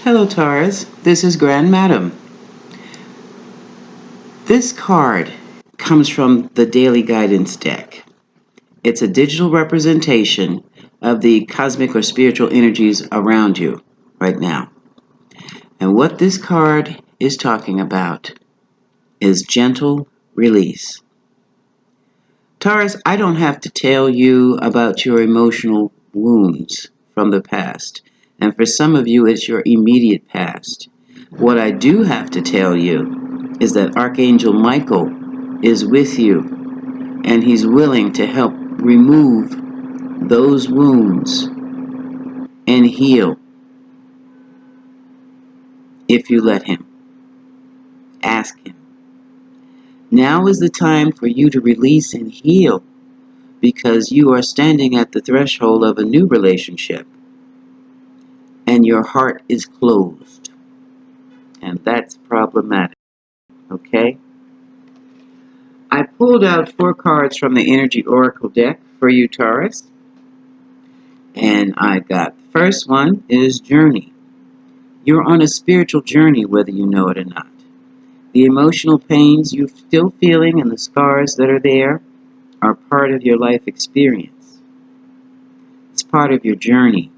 Hello, Taurus. This is Grand Madam. This card comes from the Daily Guidance deck. It's a digital representation of the cosmic or spiritual energies around you right now. And what this card is talking about is gentle release. Taurus, I don't have to tell you about your emotional wounds from the past. And for some of you, it's your immediate past. What I do have to tell you is that Archangel Michael is with you, and he's willing to help remove those wounds and heal if you let him. Ask him. Now is the time for you to release and heal, because you are standing at the threshold of a new relationship and your heart is closed. And that's problematic. Okay? I pulled out 4 cards from the Energy Oracle deck for you, Taurus. And I got the first one is Journey. You're on a spiritual journey, whether you know it or not. The emotional pains you're still feeling and the scars that are there are part of your life experience. It's part of your journey.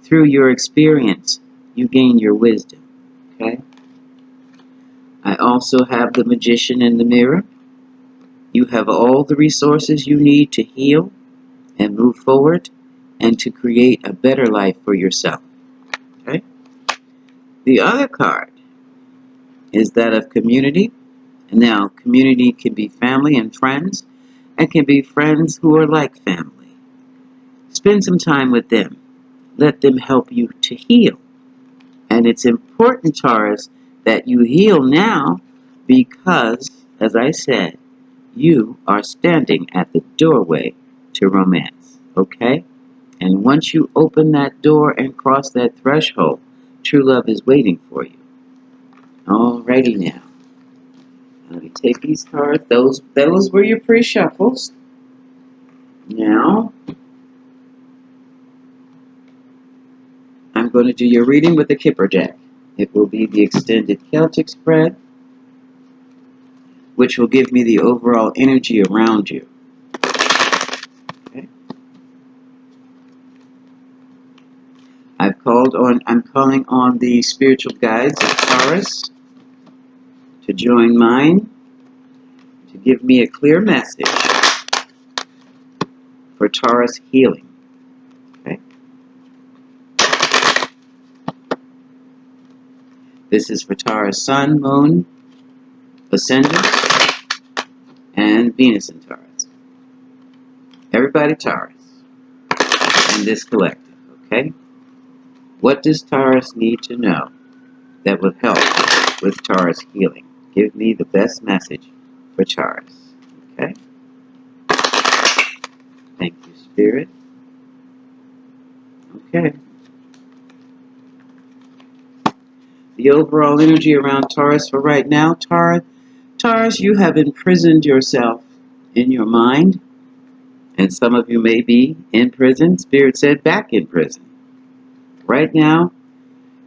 Through your experience, you gain your wisdom. Okay? I also have the Magician in the mirror. You have all the resources you need to heal and move forward and to create a better life for yourself. Okay? The other card is that of community. Now, community can be family and friends, and can be friends who are like family. Spend some time with them. Let them help you to heal. And it's important, Taurus, that you heal now because, as I said, you are standing at the doorway to romance. Okay? And once you open that door and cross that threshold, true love is waiting for you. Alrighty now. Let me take these cards. Those were your pre-shuffles. Now, I'm going to do your reading with the Kipper deck. It will be the extended Celtic spread, which will give me the overall energy around you. Okay. I'm calling on the spiritual guides of Taurus to join mine to give me a clear message for Taurus healing. Okay. This is for Taurus Sun, Moon, Ascendant, and Venus in Taurus. Everybody Taurus in this collective, okay? What does Taurus need to know that will help with Taurus healing? Give me the best message for Taurus, okay? Thank you, Spirit. Okay. The overall energy around Taurus for right now, Taurus, you have imprisoned yourself in your mind, and some of you may be in prison. Spirit said back in prison. Right now,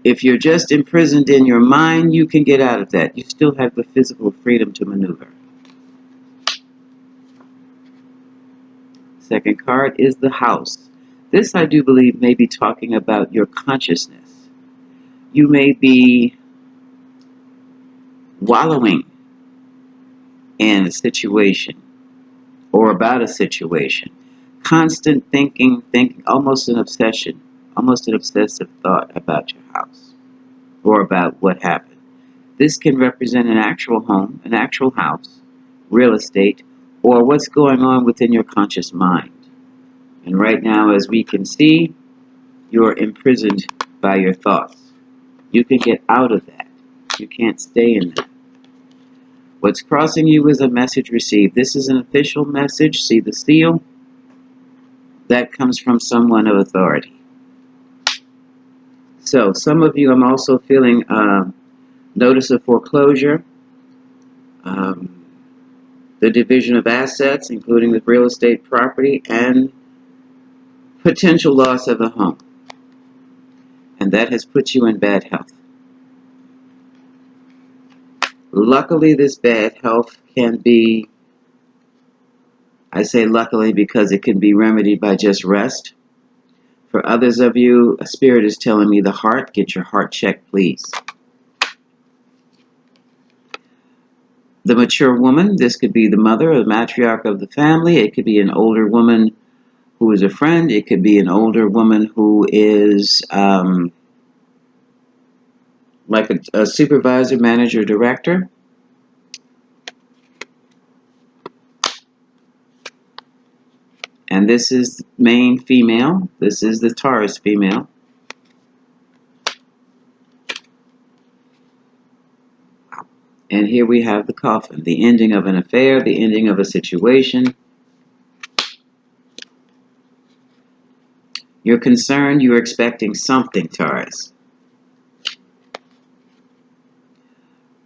if you're just imprisoned in your mind, you can get out of that. You still have the physical freedom to maneuver. Second card is the House. This, I do believe, may be talking about your consciousness. You may be wallowing in a situation or about a situation. Constant thinking, almost an obsession, almost an obsessive thought about your house or about what happened. This can represent an actual home, an actual house, real estate, or what's going on within your conscious mind. And right now, as we can see, you're imprisoned by your thoughts. You can get out of that. You can't stay in that. What's crossing you is a message received. This is an official message. See the seal? That comes from someone of authority. So, some of you, I'm also feeling notice of foreclosure, the division of assets, including the real estate property, and potential loss of a home. And that has put you in bad health. Luckily, this bad health can be, I say luckily because it can be remedied by just rest. For others of you, a spirit is telling me the heart, get your heart checked, please. The mature woman, this could be the mother or the matriarch of the family. It could be an older woman who is a friend. It could be an older woman who is like a supervisor, manager, director. And this is main female. This is the Taurus female. And here we have the coffin, the ending of an affair, the ending of a situation. You're concerned, you're expecting something, Taurus.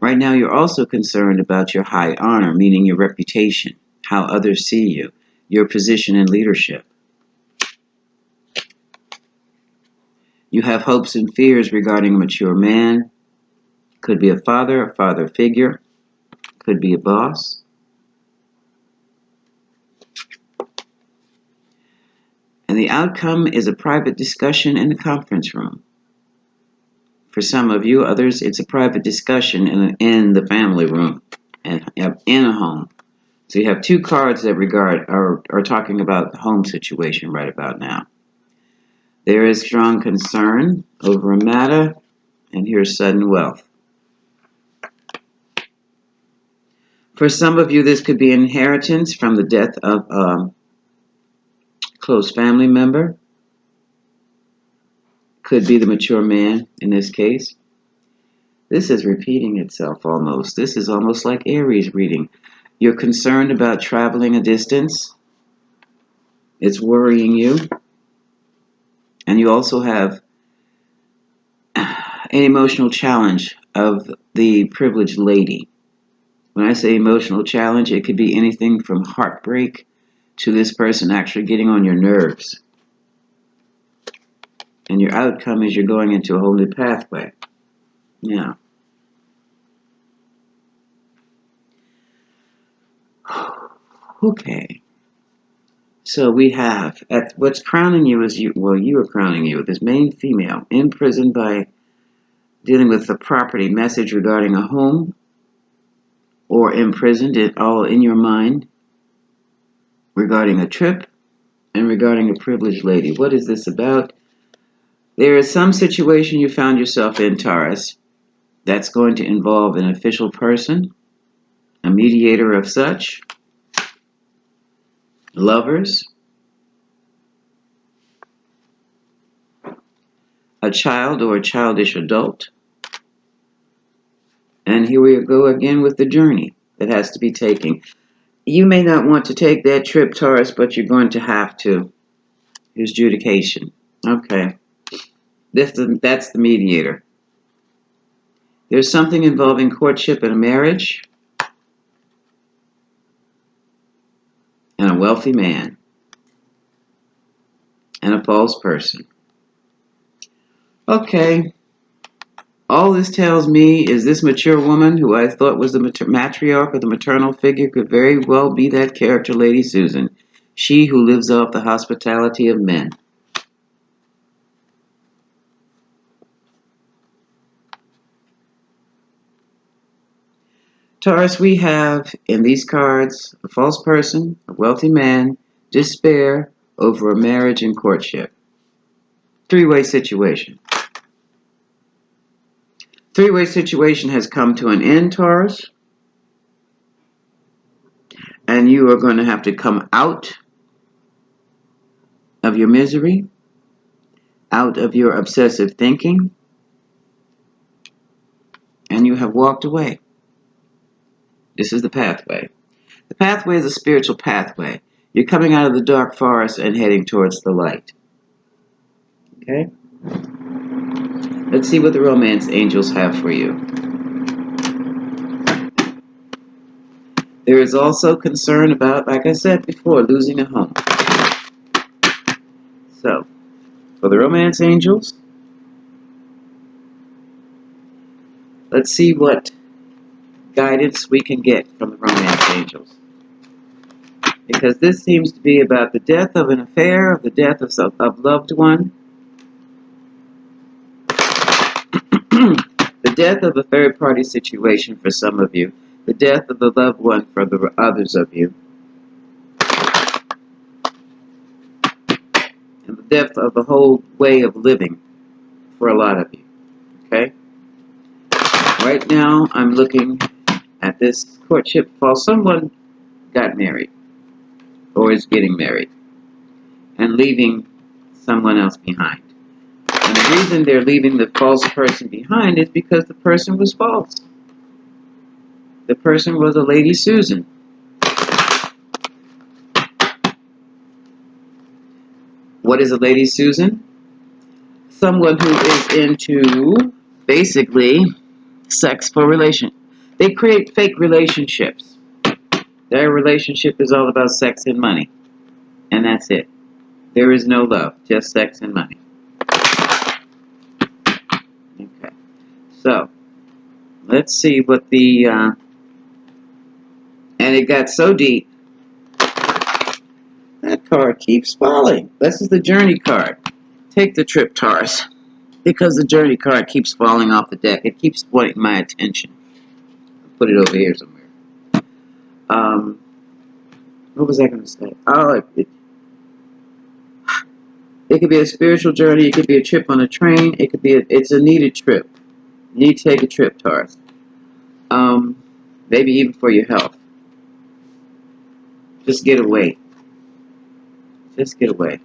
Right now, you're also concerned about your high honor, meaning your reputation, how others see you, your position in leadership. You have hopes and fears regarding a mature man. Could be a father figure. Could be a boss. And the outcome is a private discussion in the conference room. For some of you, others, it's a private discussion in the family room and in a home. So you have two cards that are talking about the home situation right about now. There is strong concern over a matter, and here's sudden wealth. For some of you, this could be inheritance from the death of a close family member. Could be the mature man in this case. This is repeating itself almost. This is almost like Aries reading. You're concerned about traveling a distance. It's worrying you. And you also have an emotional challenge of the privileged lady. When I say emotional challenge, it could be anything from heartbreak to this person actually getting on your nerves. And your outcome is you're going into a whole new pathway. Yeah. Okay. So we have, at what's crowning you is you are crowning you, this main female, imprisoned by dealing with the property message regarding a home, or imprisoned it all in your mind regarding a trip and regarding a privileged lady. What is this about? There is some situation you found yourself in, Taurus, that's going to involve an official person, a mediator of such, lovers, a child or a childish adult. And here we go again with the journey that has to be taken. You may not want to take that trip, Taurus, but you're going to have to. Here's adjudication. Okay. That's the mediator. There's something involving courtship and a marriage and a wealthy man and a false person. Okay. All this tells me is this mature woman who I thought was the matriarch or the maternal figure could very well be that character, Lady Susan. She who lives off the hospitality of men. Taurus, we have in these cards a false person, a wealthy man, despair over a marriage and courtship. Three-way situation. Three-way situation has come to an end, Taurus. And you are going to have to come out of your misery, out of your obsessive thinking, and you have walked away. This is the pathway. The pathway is a spiritual pathway. You're coming out of the dark forest and heading towards the light. Okay? Let's see what the romance angels have for you. There is also concern about, like I said before, losing a home. So, for the romance angels, Let's see what guidance we can get from the romance angels. Because this seems to be about the death of an affair, the death of loved one, the death of a third-party situation for some of you, the death of a loved one for the others of you, and the death of the whole way of living for a lot of you. Okay? Right now, I'm looking at this courtship while someone got married or is getting married and leaving someone else behind. And the reason they're leaving the false person behind is because the person was false. The person was a Lady Susan. What is a Lady Susan? Someone who is into, basically, sex for relation. They create fake relationships. Their relationship is all about sex and money. And that's it. There is no love, just sex and money. Okay. So, let's see what the, and it got so deep, that card keeps falling. This is the Journey card. Take the trip, Taurus. Because the Journey card keeps falling off the deck. It keeps wanting my attention. I'll put it over here somewhere. What was I going to say? Oh, it could be a spiritual journey. It could be a trip on a train. It could be it's a needed trip. You need to take a trip, Taurus. Maybe even for your health. Just get away. Just get away.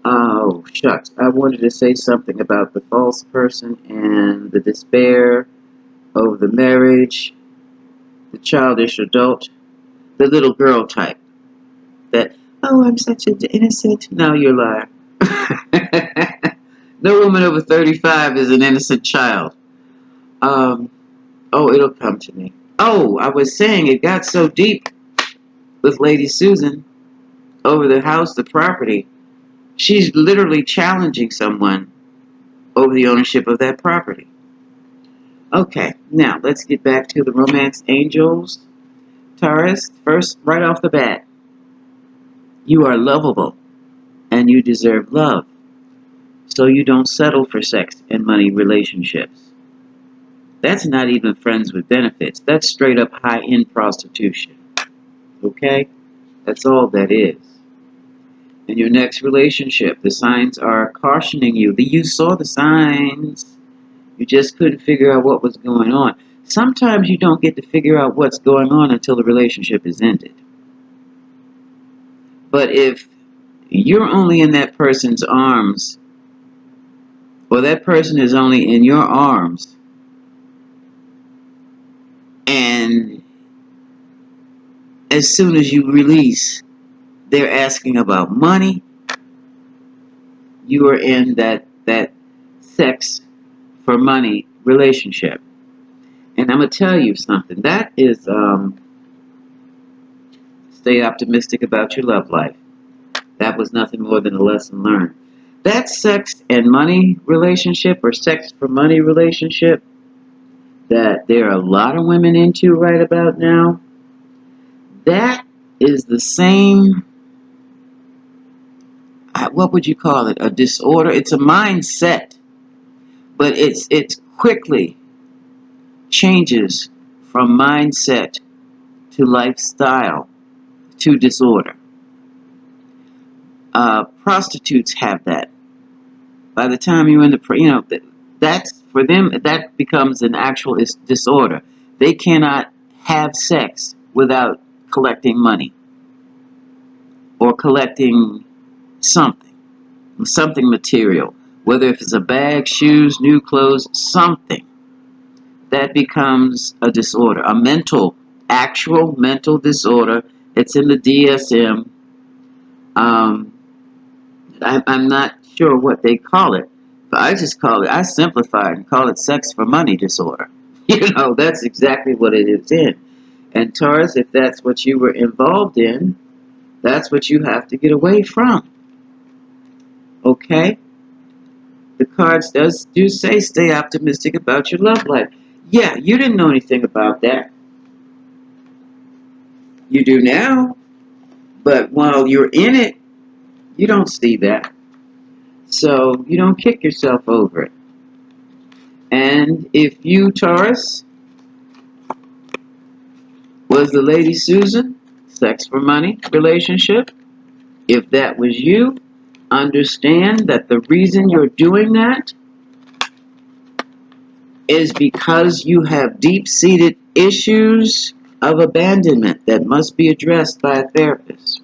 Oh, shucks. I wanted to say something about the false person and the despair over the marriage, the childish adult, the little girl type. That, oh, I'm such an innocent. No, you're a liar. No woman over 35 is an innocent child. Oh, it'll come to me. Oh, I was saying it got so deep with Lady Susan over the house, the property. She's literally challenging someone over the ownership of that property. Okay, now let's get back to the romance angels. Taurus, first, right off the bat, you are lovable and you deserve love. So you don't settle for sex and money relationships. That's not even friends with benefits. That's straight up high-end prostitution. Okay? That's all that is. In your next relationship, the signs are cautioning you. You saw the signs. You just couldn't figure out what was going on. Sometimes you don't get to figure out what's going on until the relationship is ended. But if you're only in that person's arms, or that person is only in your arms, and as soon as you release, they're asking about money, you are in that sex for money relationship. And I'm going to tell you something. That is, stay optimistic about your love life. That was nothing more than a lesson learned. That sex and money relationship, or sex for money relationship, that there are a lot of women into right about now, that is the same, what would you call it, a disorder? It's a mindset, but it quickly changes from mindset to lifestyle to disorder. Prostitutes have that. By the time you're in the, that's for them, that becomes an actual disorder. They cannot have sex without collecting money or collecting something material, whether if it's a bag, shoes, new clothes, something. That becomes a disorder, a actual mental disorder. It's in the DSM. I'm not sure what they call it, but I simplify it and call it sex for money disorder. That's exactly what it is in. And Taurus, if that's what you were involved in, that's what you have to get away from. Okay? the cards do say stay optimistic about your love life. Yeah, you didn't know anything about that. You do now, but while you're in it, you don't see that. So you don't kick yourself over it. And if you, Taurus, was the Lady Susan, sex for money relationship, if that was you, understand that the reason you're doing that is because you have deep-seated issues of abandonment that must be addressed by a therapist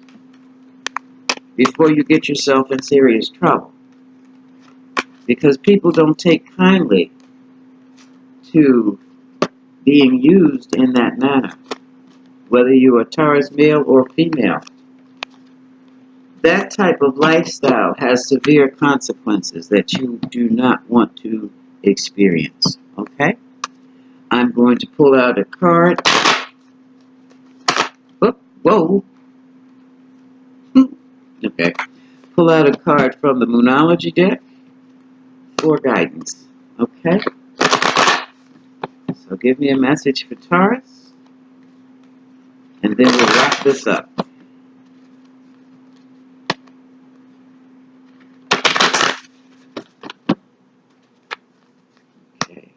before you get yourself in serious trouble. Because people don't take kindly to being used in that manner, whether you are Taurus male or female. That type of lifestyle has severe consequences that you do not want to experience. Okay? I'm going to pull out a card. Oh, whoa. Okay. Pull out a card from the Moonology deck for guidance. Okay? So give me a message for Taurus, and then we'll wrap this up. Okay.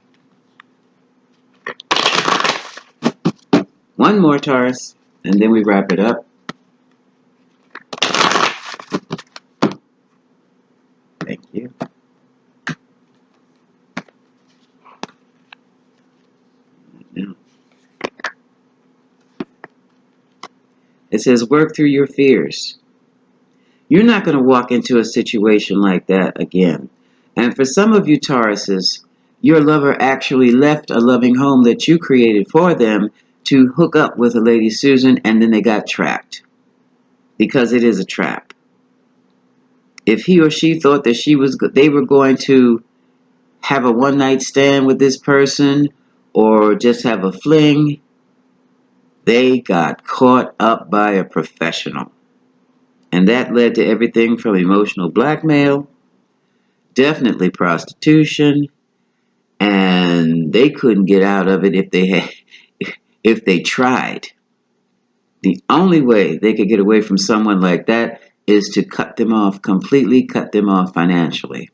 One more, Taurus, and then we wrap it up. Thank you. Now, it says, work through your fears. You're not going to walk into a situation like that again. And for some of you Tauruses, your lover actually left a loving home that you created for them to hook up with a Lady Susan, and then they got trapped. Because it is a trap. If he or she thought that they were going to have a one-night stand with this person or just have a fling, they got caught up by a professional. And that led to everything from emotional blackmail, definitely prostitution, and they couldn't get out of it if they tried. The only way they could get away from someone like that is to cut them off completely, cut them off financially.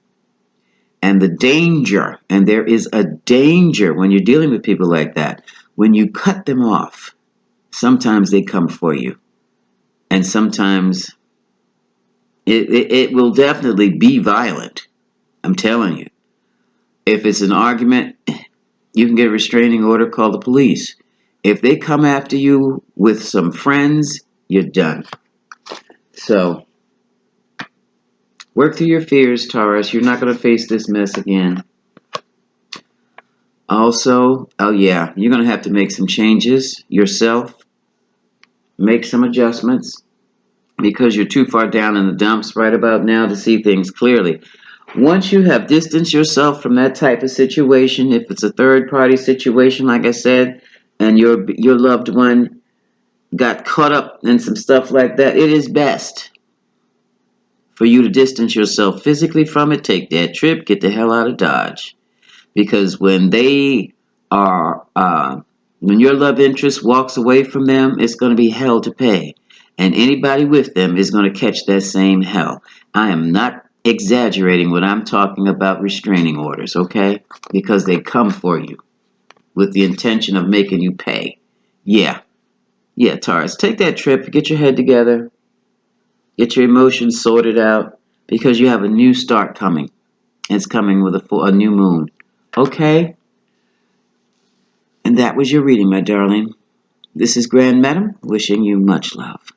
And the danger, and there is a danger when you're dealing with people like that, when you cut them off, sometimes they come for you. And sometimes it will definitely be violent. I'm telling you. If it's an argument, you can get a restraining order, call the police. If they come after you with some friends, you're done. So, work through your fears, Taurus. You're not going to face this mess again. Also, oh yeah, you're going to have to make some changes yourself. Make some adjustments because you're too far down in the dumps right about now to see things clearly. Once you have distanced yourself from that type of situation, if it's a third-party situation, like I said, and your loved one got caught up in some stuff like that, it is best for you to distance yourself physically from it, take that trip, get the hell out of Dodge. Because when they are, when your love interest walks away from them, it's going to be hell to pay. And anybody with them is going to catch that same hell. I am not exaggerating when I'm talking about restraining orders, okay? Because they come for you with the intention of making you pay. Yeah, Taurus, take that trip, get your head together, get your emotions sorted out, because you have a new start coming. It's coming with a new moon. Okay? And that was your reading, my darling. This is Grand Madam, wishing you much love.